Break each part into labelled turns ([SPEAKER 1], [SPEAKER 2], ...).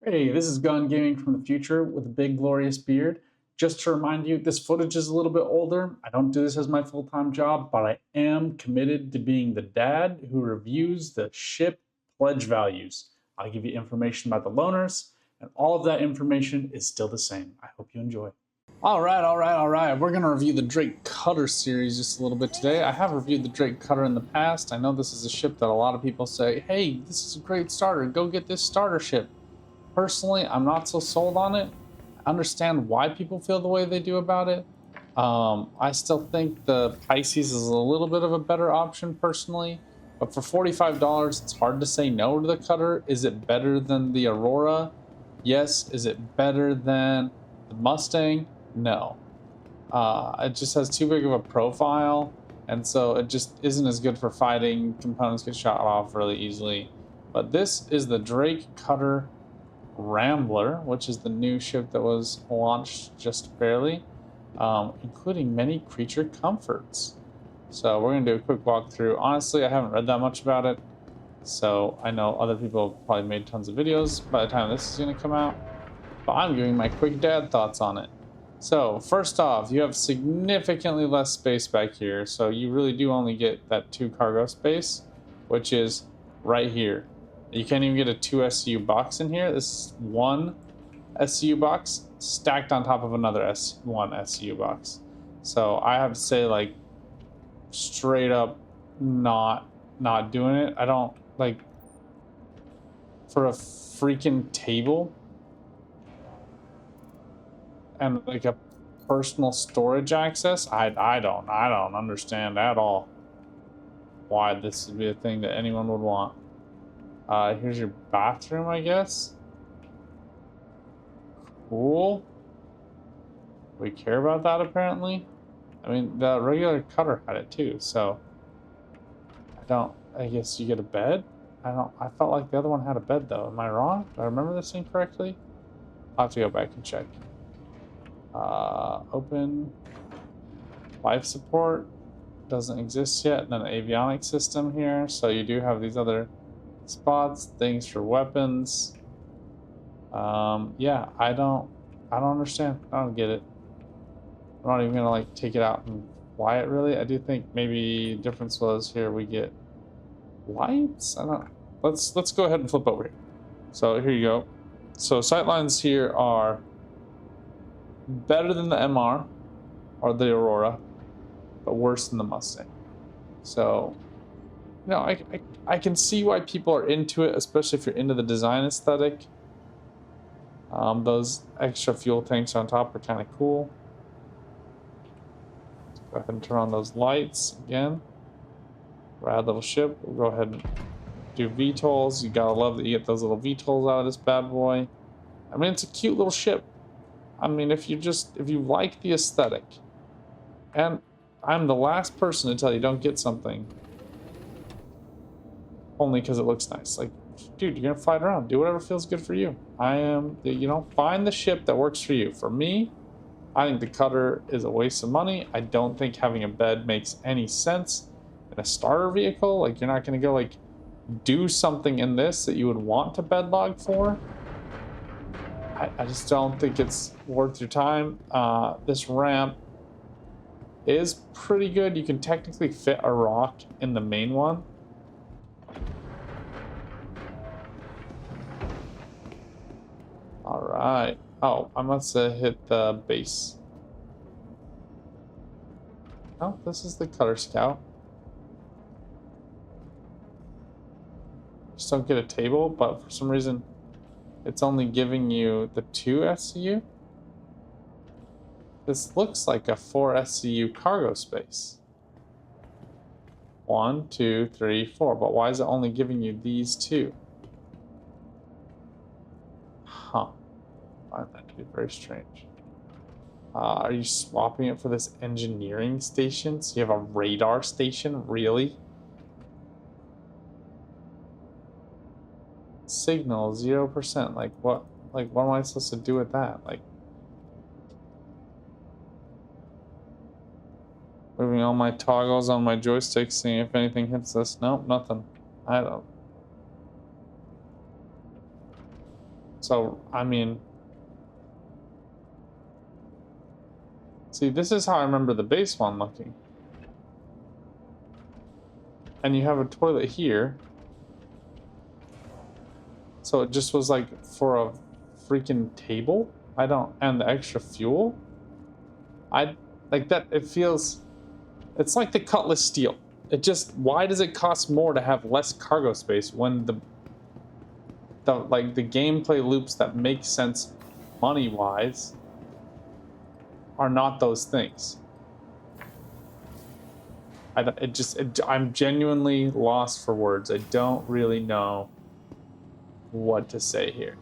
[SPEAKER 1] Hey, this is Gun Gaming from the future with a big glorious beard. Just to remind you, this footage is a little bit older. I don't do this as my full-time job, but I am committed to being the dad who reviews the ship pledge values. I'll give you information about the loaners, and all of that information is still the same. I hope you enjoy. All right. We're going to review the Drake Cutter series just a little bit today. I have reviewed the Drake Cutter in the past. I know this is a ship that a lot of people say, hey, this is a great starter. Go get this starter ship. Personally, I'm not so sold on it. I understand why people feel the way they do about it. I still think the Pisces is a little bit of a better option personally, but for $45, it's hard to say no to the Cutter. Is it better than the Aurora? Yes. Is it better than the Mustang? No. It just has too big of a profile, and so it just isn't as good for fighting. Components get shot off really easily. But this is the Drake Cutter Rambler, which is the new ship that was launched just barely, including many creature comforts. So we're going to do a quick walkthrough. Honestly, I haven't read that much about it, so I know other people have probably made tons of videos by the time this is going to come out, but I'm giving my quick dad thoughts on it. So first off, you have significantly less space back here, so you really do only get that 2 cargo space, which is right here. You can't even get a 2 SCU box in here. This is 1 SCU box stacked on top of another 1 SCU box. So I have to say, like, straight up not doing it. I don't like, for a freaking table and like a personal storage access, I don't understand at all why this would be a thing that anyone would want. Here's your bathroom, I guess. Cool. We care about that, apparently. I mean, the regular Cutter had it too, so I guess you get a bed. I felt like the other one had a bed though. Am I wrong? Do I remember this thing correctly? I'll have to go back and check. Open. Life support doesn't exist yet. And then an avionics system here, so you do have these other spots, things for weapons. Yeah, I don't understand. I don't get it. I'm not even gonna like take it out and fly it really. I do think maybe the difference was here we get lights. I don't know. Let's go ahead and flip over here. So here you go. So sightlines here are better than the MR or the Aurora, but worse than the Mustang. So, you know, I can see why people are into it, especially if you're into the design aesthetic. Those extra fuel tanks on top are kind of cool. Let's go ahead and turn on those lights again. Rad little ship. We'll go ahead and do VTOLs. You gotta love that you get those little VTOLs out of this bad boy. I mean, it's a cute little ship. I mean, if you like the aesthetic, and I'm the last person to tell you don't get something only because it looks nice. Like, dude, you're gonna fly it around. Do whatever feels good for you. Find the ship that works for you. For me, I think the Cutter is a waste of money. I don't think having a bed makes any sense in a starter vehicle. Like, you're not gonna go like do something in this that you would want to bed log for. I just don't think it's worth your time. This ramp is pretty good. You can technically fit a rock in the main one. All right. Oh, I must have hit the base. Oh, this is the Cutter Scout. Just don't get a table, but for some reason it's only giving you the 2 SCU. This looks like a 4 SCU cargo space. 1, 2, 3, 4. But why is it only giving you these 2? Huh. I find that to be very strange. Are you swapping it for this engineering station? So you have a radar station? Really? Signal 0%. Like what? Like what am I supposed to do with that? Like moving all my toggles on my joystick, seeing if anything hits this. Nope, nothing. I don't. So, I mean, see, this is how I remember the base one looking. And you have a toilet here. So it just was like for a freaking table? I don't, and the extra fuel? I, like that, it feels, it's like the Cutlass Steel. It just, why does it cost more to have less cargo space when the gameplay loops that make sense money-wise are not those things? I'm genuinely lost for words. I don't really know what to say here.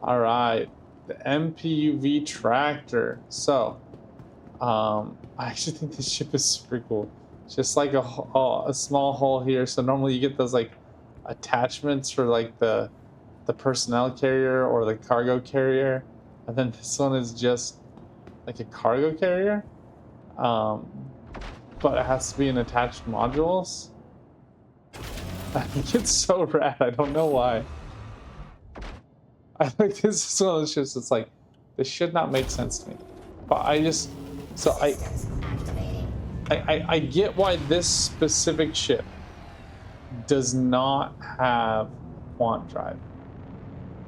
[SPEAKER 1] All right, the MPUV tractor. So, I actually think this ship is super cool. Just like a small hole here. So normally you get those like attachments for like the personnel carrier or the cargo carrier, and then this one is just like a cargo carrier. But it has to be in attached modules. I think it's so rad. I don't know why. I think this is one of those ships that's like, this should not make sense to me. But I just, so I get why this specific ship does not have quant drive.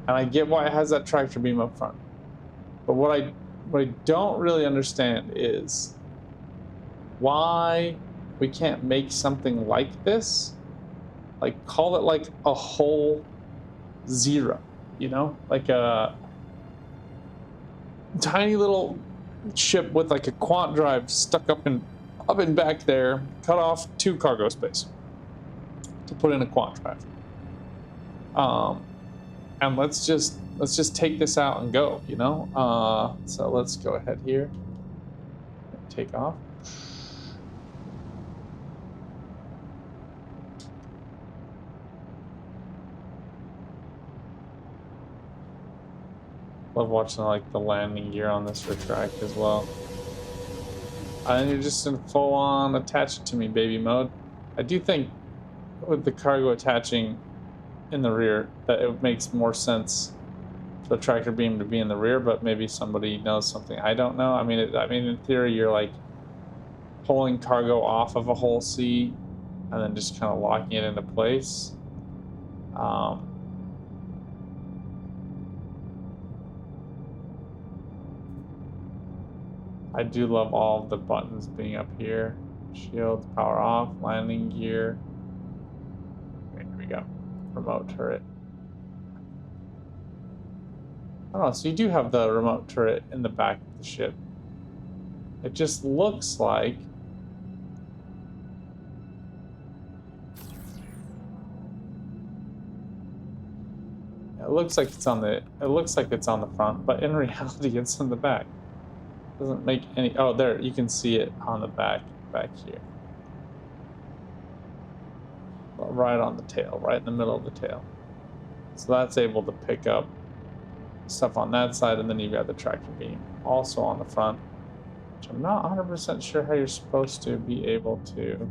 [SPEAKER 1] And I get why it has that tractor beam up front. But what I don't really understand is why we can't make something like this, like call it like a whole zero, you know, like a tiny little ship with like a quant drive stuck up in back there, cut off 2 cargo space to put in a quant drive. And let's just take this out and go, you know. So let's go ahead here and take off. Love watching like the landing gear on this retract as well. And you're just in full on attach it to me baby mode. I do think with the cargo attaching in the rear that it makes more sense for the tractor beam to be in the rear, but maybe somebody knows something I don't know. I mean, in theory, you're like pulling cargo off of a whole seat and then just kind of locking it into place. I do love all of the buttons being up here. Shields, power off, landing gear. Okay, here we go. Remote turret. Oh, so you do have the remote turret in the back of the ship. It just looks like it looks like it's on the front, but in reality it's on the back. Doesn't make any. Oh, there you can see it on the back here, right on the tail, right in the middle of the tail. So that's able to pick up stuff on that side, and then you've got the tractor beam also on the front, which I'm not 100% sure how you're supposed to be able to.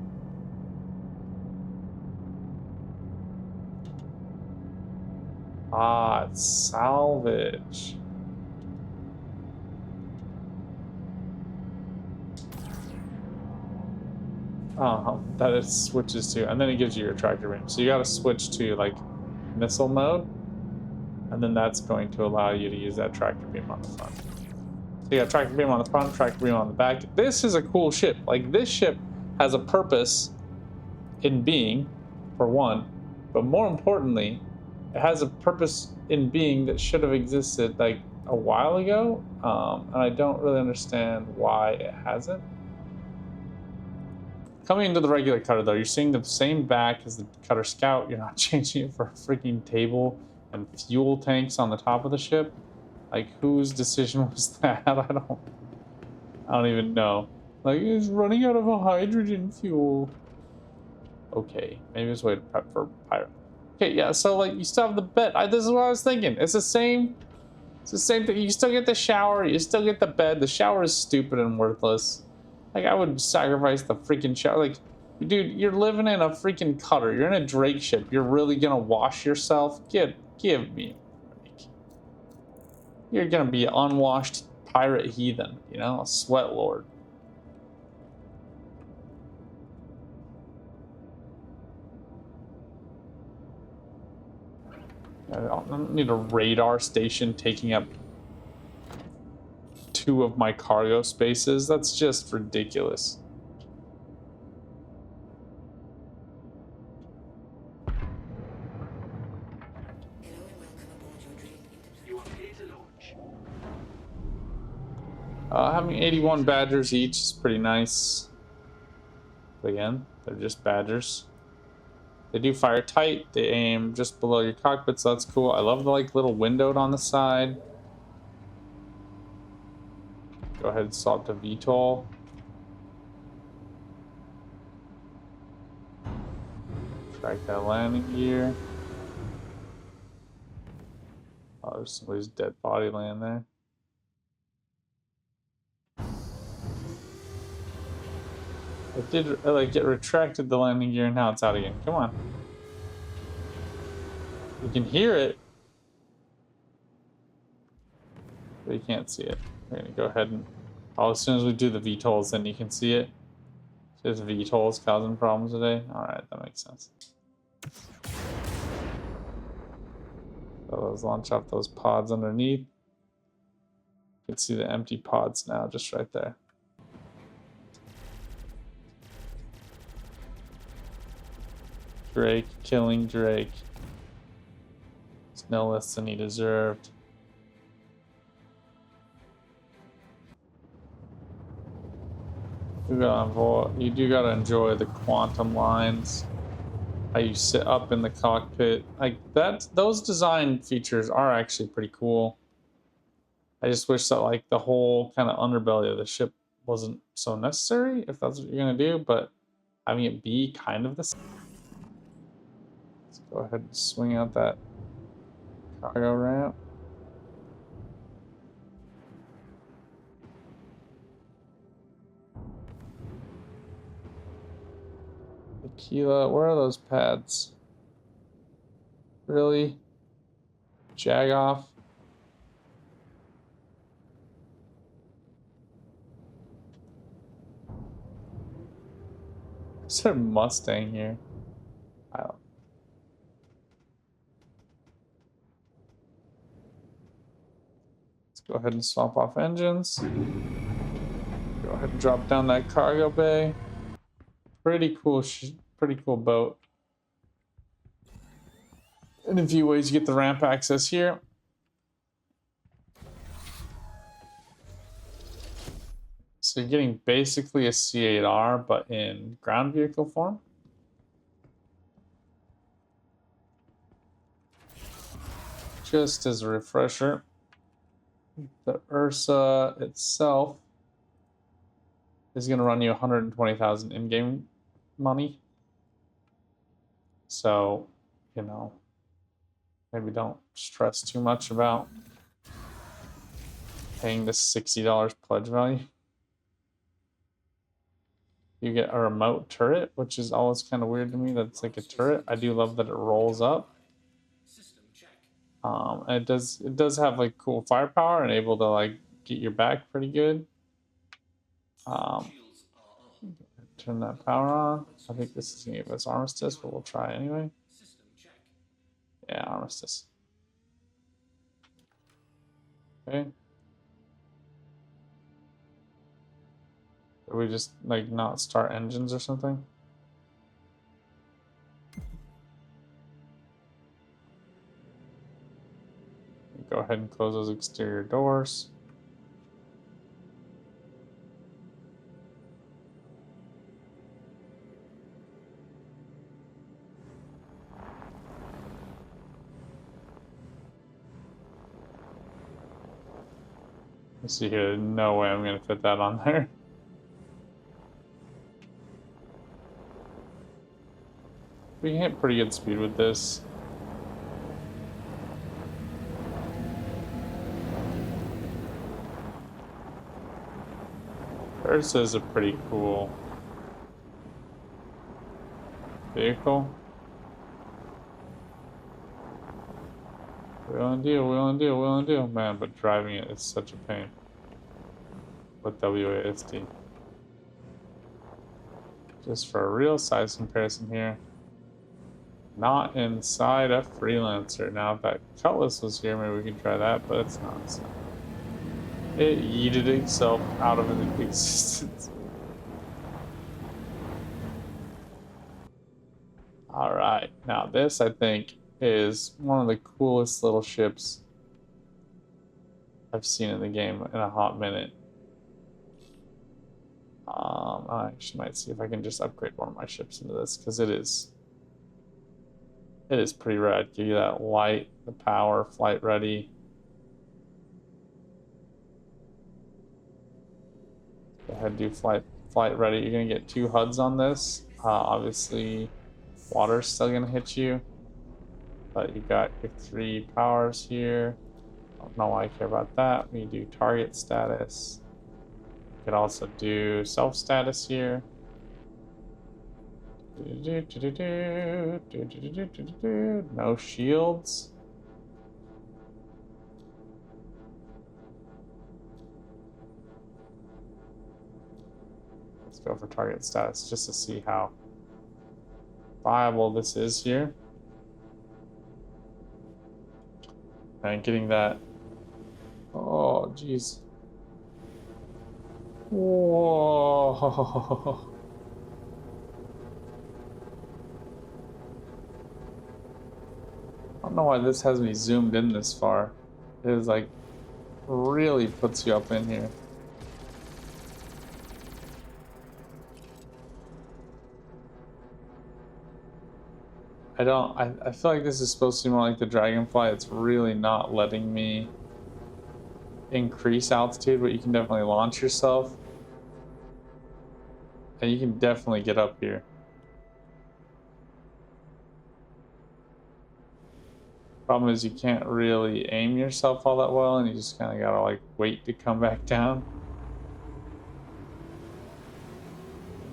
[SPEAKER 1] Ah, it's salvage. That it switches to, and then it gives you your tractor beam. So you got to switch to like missile mode, and then that's going to allow you to use that tractor beam on the front. So you got tractor beam on the front, tractor beam on the back. This is a cool ship. Like, this ship has a purpose in being, for one, but more importantly, it has a purpose in being that should have existed like a while ago, and I don't really understand why it hasn't. Coming into the regular cutter though, you're seeing the same back as the cutter scout. You're not changing it for a freaking table and fuel tanks on the top of the ship. Like, whose decision was that? I don't even know. Like, it's running out of a hydrogen fuel. Okay, maybe it's a way to prep for pirate. Okay, yeah, so like you still have the bed. This is what I was thinking. It's the same thing. You still get the shower, you still get the bed. The shower is stupid and worthless. Like, I would sacrifice the freaking shower. Like, dude, you're living in a freaking cutter. You're in a Drake ship. You're really gonna wash yourself? Give me a break. You're gonna be an unwashed pirate heathen, you know, a sweat lord. I don't need a radar station taking up 2 of my cargo spaces. That's just ridiculous. Having 81 badgers each is pretty nice. But again, they're just badgers. They do fire tight. They aim just below your cockpit, so that's cool. I love the like little window on the side. Go ahead and swap to VTOL. Track that landing gear. Oh, there's somebody's dead body laying there. It retracted the landing gear and now it's out again. Come on. You can hear it, but you can't see it. We're gonna go ahead and, as soon as we do the VTOLs, then you can see it. There's VTOLs causing problems today. Alright, that makes sense. So let's launch off those pods underneath. You can see the empty pods now, just right there. Drake killing Drake. It's no less than he deserved. You do gotta enjoy the quantum lines. How you sit up in the cockpit. Like those design features are actually pretty cool. I just wish that like the whole kind of underbelly of the ship wasn't so necessary, if that's what you're gonna do, but having it be kind of the same. Let's go ahead and swing out that cargo ramp. Tequila, where are those pads? Really? Jag off? Is there a Mustang here? I don't. Let's go ahead and swap off engines. Go ahead and drop down that cargo bay. Pretty cool boat. In a few ways, you get the ramp access here. So you're getting basically a C8R, but in ground vehicle form. Just as a refresher, the Ursa itself is going to run you 120,000 in-game money. So, you know, maybe don't stress too much about paying the $60 pledge value. You get a remote turret, which is always kind of weird to me that it's like a turret. I do love that it rolls up. And it does have like cool firepower and able to like get your back pretty good. Turn that power on. I think this is gonna give us armistice, but we'll try anyway. Yeah, armistice. Okay. Did we just like not start engines or something? Go ahead and close those exterior doors. Let's see here, no way I'm gonna fit that on there. We can hit pretty good speed with this. Ursa is a pretty cool vehicle. Wheeling deal. Man, but driving it is such a pain with WASD. Just for a real size comparison here. Not inside a freelancer. Now, if that Cutlass was here, maybe we could try that, but it's not. So. It yeeted itself out of existence. All right, now this I think is one of the coolest little ships I've seen in the game in a hot minute. I actually might see if I can just upgrade one of my ships into this because it is pretty rad. Give you that light, the power, flight ready. Go ahead and do flight ready. You're gonna get 2 HUDs on this. Obviously, water's still gonna hit you, but you got your 3 powers here. I don't know why I care about that. We do target status. You could also do self status here. No shields. Let's go for target status just to see how viable this is here. And getting that. Oh, jeez. Whoa. I don't know why this has me zoomed in this far. It is like really puts you up in here. I feel like this is supposed to be more like the Dragonfly. It's really not letting me increase altitude, but you can definitely launch yourself. And you can definitely get up here. Problem is you can't really aim yourself all that well, and you just kind of gotta like wait to come back down.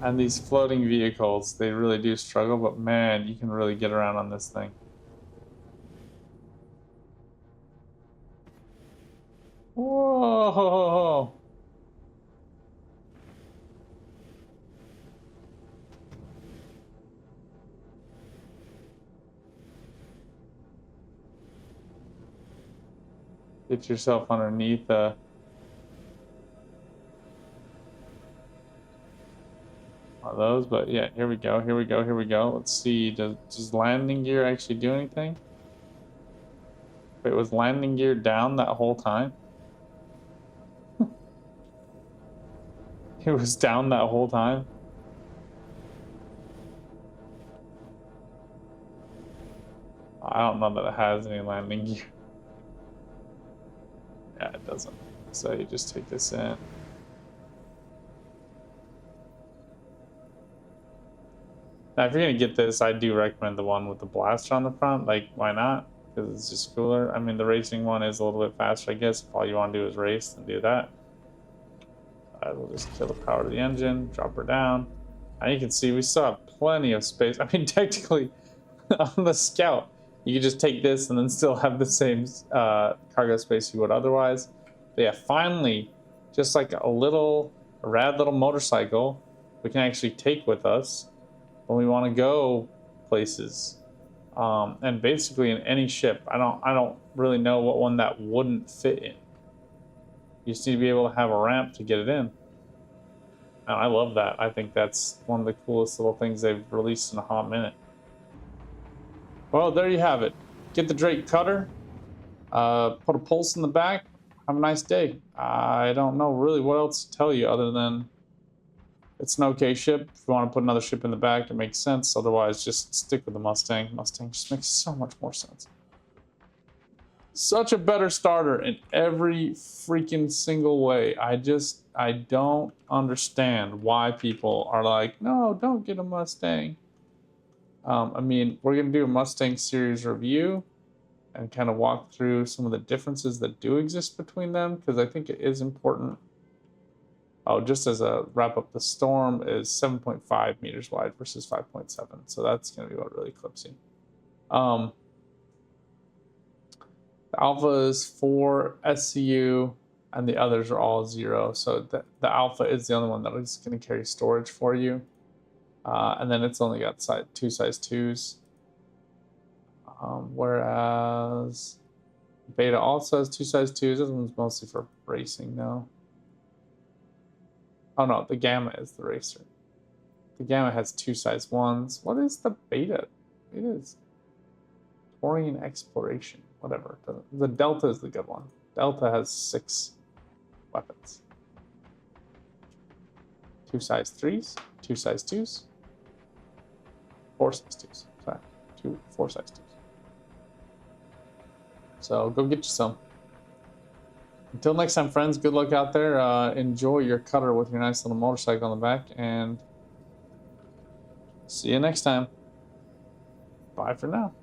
[SPEAKER 1] And these floating vehicles, they really do struggle, but man, you can really get around on this thing. Whoa! Get yourself underneath those, but yeah, here we go. Let's see, does landing gear actually do anything? Wait, was landing gear down that whole time? It was down that whole time? I don't know that it has any landing gear. Yeah, it doesn't. So you just take this in. Now, if you're gonna get this, I do recommend the one with the blaster on the front. Like, why not? Because it's just cooler. I mean, the racing one is a little bit faster, I guess. If all you want to do is race, then do that. I will just kill the power of the engine, drop her down. And you can see we still have plenty of space. I mean, technically, on the Scout, you could just take this and then still have the same cargo space you would otherwise. But yeah, finally, just like a rad little motorcycle we can actually take with us when we want to go places. And basically in any ship, I don't really know what one that wouldn't fit in. You just need to be able to have a ramp to get it in. And I love that. I think that's one of the coolest little things they've released in a hot minute. Well, there you have it. Get the Drake cutter, put a pulse in the back, have a nice day. I don't know really what else to tell you other than it's an okay ship. If you want to put another ship in the back, it makes sense. Otherwise, just stick with the Mustang. Mustang just makes so much more sense. Such a better starter in every freaking single way. I don't understand why people are like, no, don't get a Mustang. I mean, we're going to do a Mustang series review and kind of walk through some of the differences that do exist between them, because I think it is important. Oh, just as a wrap up, the Storm is 7.5 meters wide versus 5.7. So that's going to be what really clips you. The alpha is 4 SCU, and the others are all 0. So the alpha is the only one that is going to carry storage for you. And then it's only got two size 2s. Whereas beta also has two size 2s. This one's mostly for racing now. Oh no, the gamma is the racer. The gamma has two size 1s. What is the beta? Beta is Taurian exploration. Whatever. The delta is the good one. Delta has 6 weapons. Two size 3s, two size 2s, 4 size 2s. Sorry, 4 size 2s. So go get you some. Until next time, friends, good luck out there. Enjoy your cutter with your nice little motorcycle on the back, and see you next time. Bye for now.